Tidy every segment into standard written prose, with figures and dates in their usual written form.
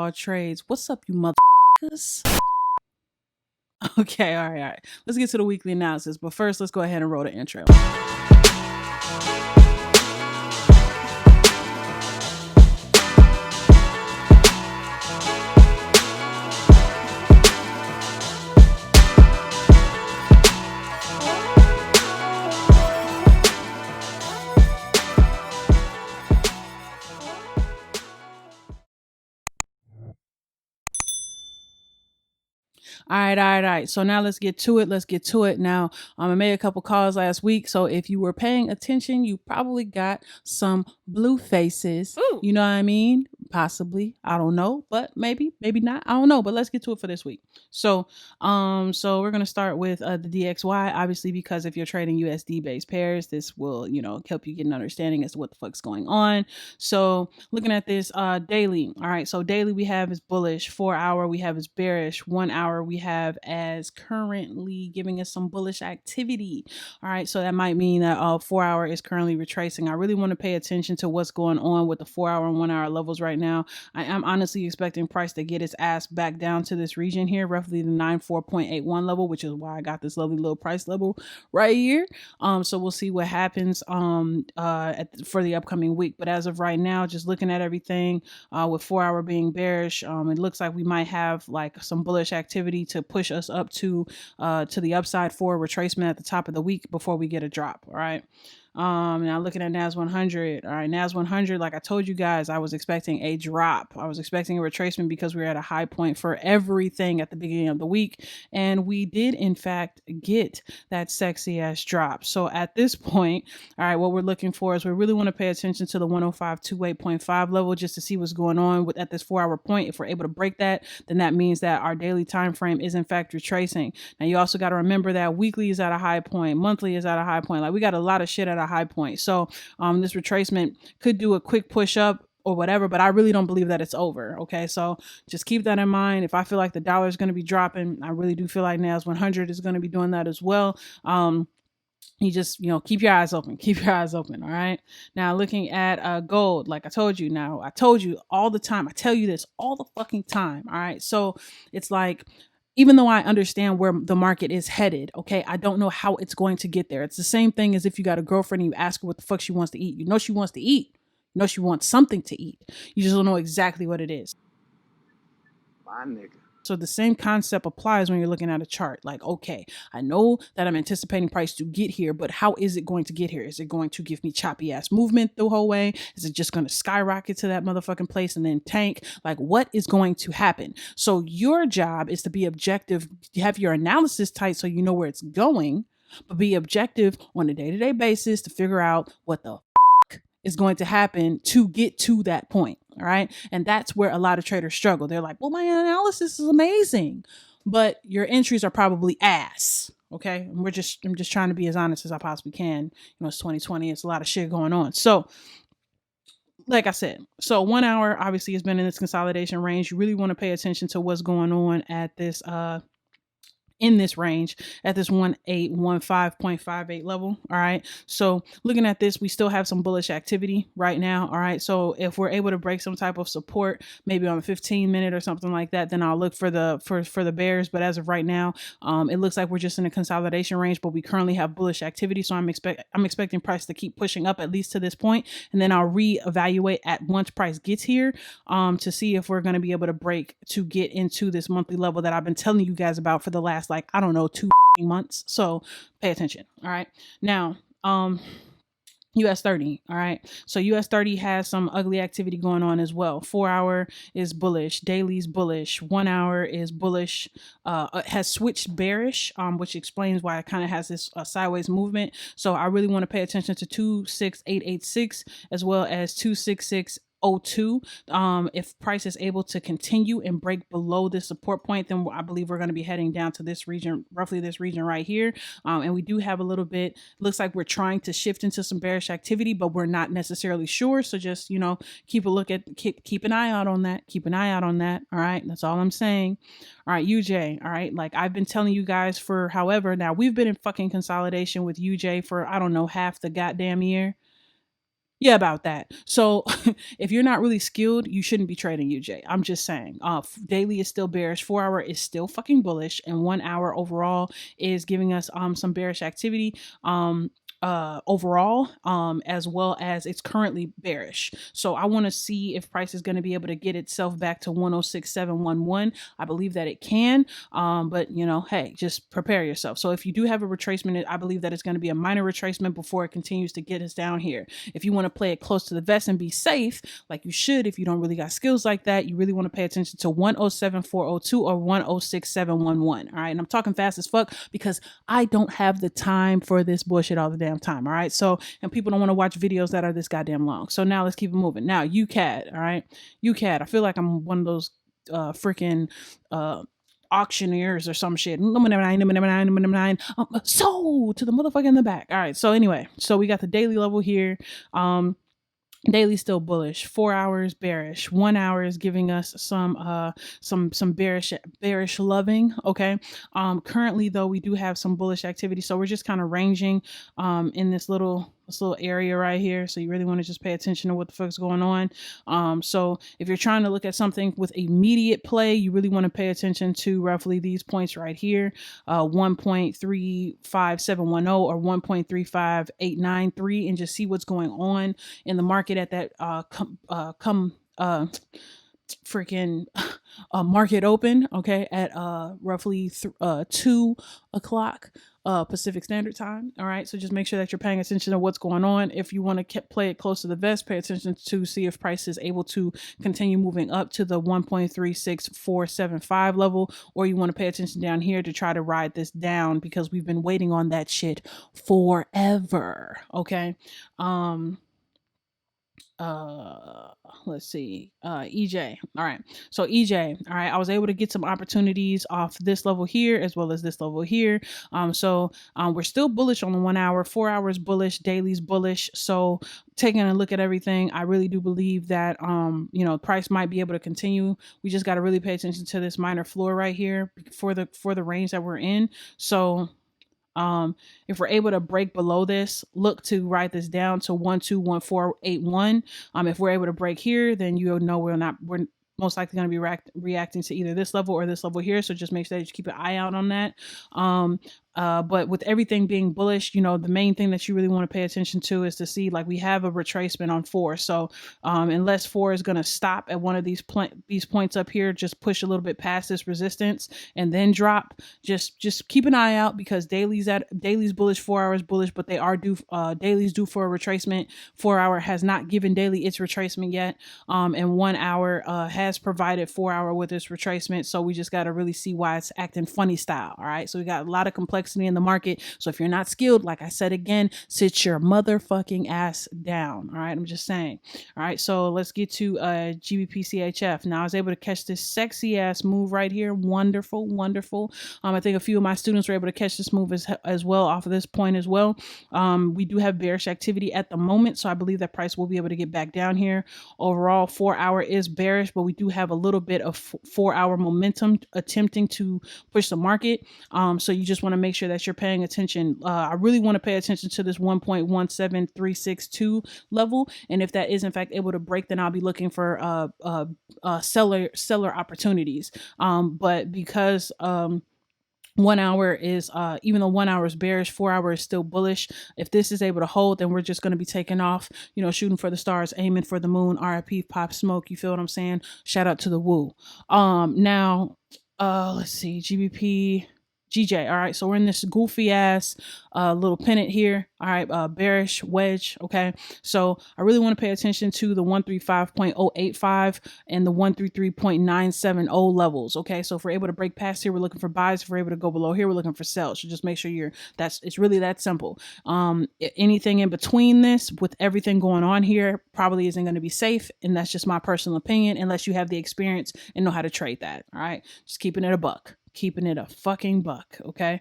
all trades. What's up, you motherfuckers? Okay, all right. Let's get to the weekly analysis. But first, let's go ahead and roll the intro. All right. So now let's get to it. Now, I made a couple calls last week. So if you were paying attention, you probably got some blue faces. Ooh. You know what I mean? Possibly. I don't know, but maybe not. I don't know, but let's get to it for this week. So we're going to start with the DXY, obviously, because if you're trading USD based pairs, this will, help you get an understanding as to what the fuck's going on. So looking at this daily. All right. So daily we have is bullish, 4 hour we have is bearish, 1 hour we have as currently giving us some bullish activity. All right. So that might mean that 4 hour is currently retracing. I really want to pay attention to what's going on with the 4 hour and 1 hour levels right now. I am honestly expecting price to get its ass back down to this region here, roughly the 94.81 level, which is why I got this lovely little price level right here. So we'll see what happens for the upcoming week. But as of right now, just looking at everything with 4 hour being bearish, it looks like we might have like some bullish activity to push us up to the upside for retracement at the top of the week before we get a drop. All right. Now looking at NAS 100. All right, NAS 100, like I told you guys, I was expecting a drop. I was expecting a retracement because we were at a high point for everything at the beginning of the week. And we did, in fact, get that sexy ass drop. So at this point, all right, what we're looking for is we really want to pay attention to the 105.28.5 level just to see what's going on at this 4 hour point. If we're able to break that, then that means that our daily time frame is in fact retracing. Now you also got to remember that weekly is at a high point, monthly is at a high point. Like we got a lot of shit at a high point. So this retracement could do a quick push up or whatever, but I really don't believe that it's over. Okay, so just keep that in mind. If I feel like the dollar is going to be dropping, I really do feel like NAS 100 is going to be doing that as well. You just, keep your eyes open. All right. Now looking at gold, like I told you all the time. I tell you this all the fucking time. All right. So it's like, even though I understand where the market is headed, okay, I don't know how it's going to get there. It's the same thing as if you got a girlfriend and you ask her what the fuck she wants to eat. You know she wants to eat. You know she wants something to eat. You just don't know exactly what it is. My nigga. So the same concept applies when you're looking at a chart. Like, okay, I know that I'm anticipating price to get here, but how is it going to get here? Is it going to give me choppy ass movement the whole way? Is it just going to skyrocket to that motherfucking place and then tank? Like, what is going to happen? So your job is to be objective, have your analysis tight so you know where it's going, but be objective on a day-to-day basis to figure out what the is going to happen to get to that point. All right. And that's where a lot of traders struggle. They're like, well, my analysis is amazing, but your entries are probably ass. Okay. And I'm just trying to be as honest as I possibly can. It's 2020. It's a lot of shit going on. So like I said, so 1 hour obviously has been in this consolidation range. You really want to pay attention to what's going on at this, in this range at this 1815.58 level. All right. So looking at this, we still have some bullish activity right now. All right. So if we're able to break some type of support, maybe on a 15-minute or something like that, then I'll look for the bears. But as of right now, it looks like we're just in a consolidation range, but we currently have bullish activity. So I'm expecting price to keep pushing up at least to this point, and then I'll reevaluate at once price gets here to see if we're going to be able to break to get into this monthly level that I've been telling you guys about for the last, like, I don't know, 2 months. So pay attention. All right. Now, US 30. All right. So US 30 has some ugly activity going on as well. 4 hour is bullish. Daily's bullish. 1 hour is bullish. Has switched bearish, which explains why it kind of has this sideways movement. So I really want to pay attention to 26886 as well as 26602. If price is able to continue and break below this support point, then I believe we're going to be heading down to this region, roughly this region right here. And we do have a little bit, looks like we're trying to shift into some bearish activity, but we're not necessarily sure. So just, keep an eye out on that. Keep an eye out on that. All right. That's all I'm saying. All right. UJ. All right. Like I've been telling you guys for however, now we've been in fucking consolidation with UJ for, I don't know, half the goddamn year. Yeah, about that. So if you're not really skilled, you shouldn't be trading UJ. I'm just saying. Daily is still bearish. 4 hour is still fucking bullish, and 1 hour overall is giving us some bearish activity. Overall, as well as it's currently bearish. So I want to see if price is going to be able to get itself back to 106.711. I believe that it can. But you know, hey, just prepare yourself. So if you do have a retracement, I believe that it's going to be a minor retracement before it continues to get us down here. If you want to play it close to the vest and be safe, like you should, if you don't really got skills like that, you really want to pay attention to 107.402 or 106.711. All right. And I'm talking fast as fuck because I don't have the time for this bullshit all the damn time. All right. So, and people don't want to watch videos that are this goddamn long. So now let's keep it moving. Now, UCAD. All right. UCAD. I feel like I'm one of those freaking auctioneers or some shit. So to the motherfucker in the back. All right. So anyway, so we got the daily level here. Daily still bullish, 4 hours bearish, 1 hour is giving us some bearish loving. Okay. Currently though, we do have some bullish activity, so we're just kind of ranging in this little area right here. So you really want to just pay attention to what the fuck's going on. So if you're trying to look at something with immediate play, you really want to pay attention to roughly these points right here, 1.35710 or 1.35893, and just see what's going on in the market at that freaking market open. Okay, at roughly 2 o'clock Pacific Standard Time. All right, so just make sure that you're paying attention to what's going on. If you want to play it close to the vest, pay attention to see if price is able to continue moving up to the 1.36475 level, or you want to pay attention down here to try to ride this down because we've been waiting on that shit forever. Okay. Let's see, EJ. All right, so EJ, all right, I was able to get some opportunities off this level here as well as this level here. So we're still bullish on the 1 hour. 4 hours bullish, daily's bullish. So taking a look at everything, I really do believe that you know, price might be able to continue. We just got to really pay attention to this minor floor right here for the range that we're in. So if we're able to break below this, look to write this down to 121481. If we're able to break here, then you'll know we're most likely going to be reacting to either this level or this level here. So just make sure that you keep an eye out on that. But with everything being bullish, you know, the main thing that you really want to pay attention to is to see, like, we have a retracement on 4. So unless 4 is going to stop at one of these points up here, just push a little bit past this resistance and then drop. Just keep an eye out because daily's bullish, 4 hours bullish, but they are due. Daily's due for a retracement. 4 hour has not given daily its retracement yet, and 1 hour has provided 4 hour with its retracement. So we just got to really see why it's acting funny style. All right, so we got a lot of complexity in the market. So if you're not skilled, like I said again, sit your motherfucking ass down. All right, I'm just saying. All right, so let's get to GBP CHF. Now I was able to catch this sexy ass move right here. Wonderful, wonderful. I think a few of my students were able to catch this move as well off of this point as well. We do have bearish activity at the moment, so I believe that price will be able to get back down here. Overall, 4 hour is bearish, but we do have a little bit of 4 hour momentum attempting to push the market. So you just want to make sure that you're paying attention. I really want to pay attention to this 1.17362 level, and if that is in fact able to break, then I'll be looking for seller opportunities. But because 1 hour is even though 1 hour is bearish, 4 hour is still bullish. If this is able to hold, then we're just going to be taking off, you know, shooting for the stars, aiming for the moon. RIP Pop Smoke, you feel what I'm saying? Shout out to the woo. Now let's see, GBP GJ. All right, so we're in this goofy ass little pennant here. All right, bearish wedge. Okay, so I really want to pay attention to the 135.085 and the 133.970 levels. Okay, so if we're able to break past here, we're looking for buys. If we're able to go below here, we're looking for sells. So just make sure it's really that simple. Anything in between this, with everything going on here, probably isn't going to be safe, and that's just my personal opinion, unless you have the experience and know how to trade that. All right, just keeping it a buck. Keeping it a fucking buck. Okay.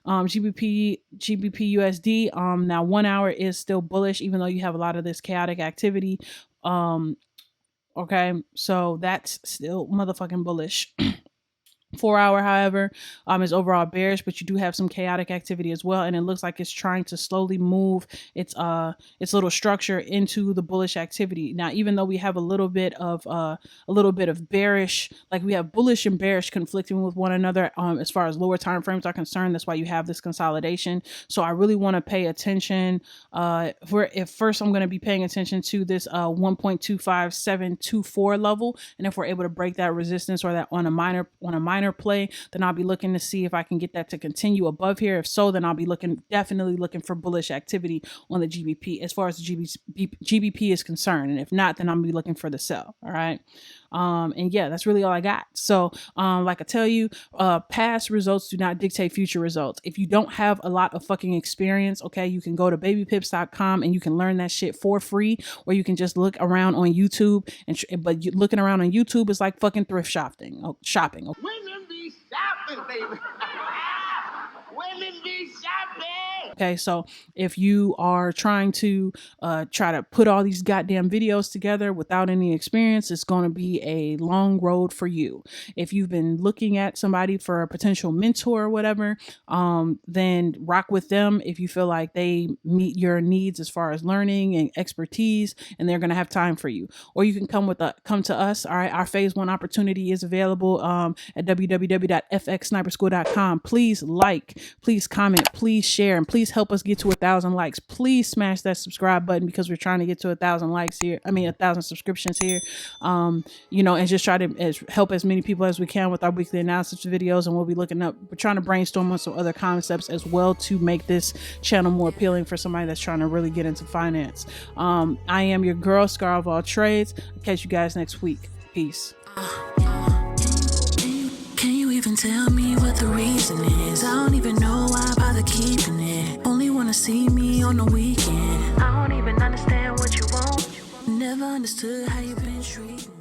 GBP USD. Now 1 hour is still bullish, even though you have a lot of this chaotic activity. Okay, so that's still motherfucking bullish. 4-hour, however, is overall bearish, but you do have some chaotic activity as well, and it looks like it's trying to slowly move its little structure into the bullish activity. Now, even though we have a little bit of bearish, like we have bullish and bearish conflicting with one another as far as lower time frames are concerned, that's why you have this consolidation. So I really want to pay attention. If first I'm going to be paying attention to this 1.25724 level, and if we're able to break that resistance or that on a minor play, then I'll be looking to see if I can get that to continue above here. If so, then I'll be definitely looking for bullish activity on the GBP as far as the GBP is concerned. And if not, then I'll be looking for the sell. All right. And yeah, that's really all I got. So, like I tell you, past results do not dictate future results. If you don't have a lot of fucking experience, okay, you can go to babypips.com and you can learn that shit for free, or you can just look around on YouTube. But looking around on YouTube is like fucking thrift shopping. Okay? Women be shopping, baby. Women be shopping. Okay, so if you are trying to try to put all these goddamn videos together without any experience, it's going to be a long road for you. If you've been looking at somebody for a potential mentor or whatever, then rock with them if you feel like they meet your needs as far as learning and expertise, and they're going to have time for you. Or you can come to us. All right, our phase 1 opportunity is available at www.ForexSniperSchool.com. Please like, please comment, please share, and please help us get to 1,000 likes. Please smash that subscribe button because we're trying to get to 1,000 likes here. 1,000 subscriptions here. And just try to help as many people as we can with our weekly analysis videos. And we're trying to brainstorm on some other concepts as well to make this channel more appealing for somebody that's trying to really get into finance. I am your girl, Scar of all trades. I'll catch you guys next week. Peace. Can you even tell me what the reason is? I don't even know why I bother keeping it. Only wanna see me on the weekend. I don't even understand what you want. Never understood how you've been treating me.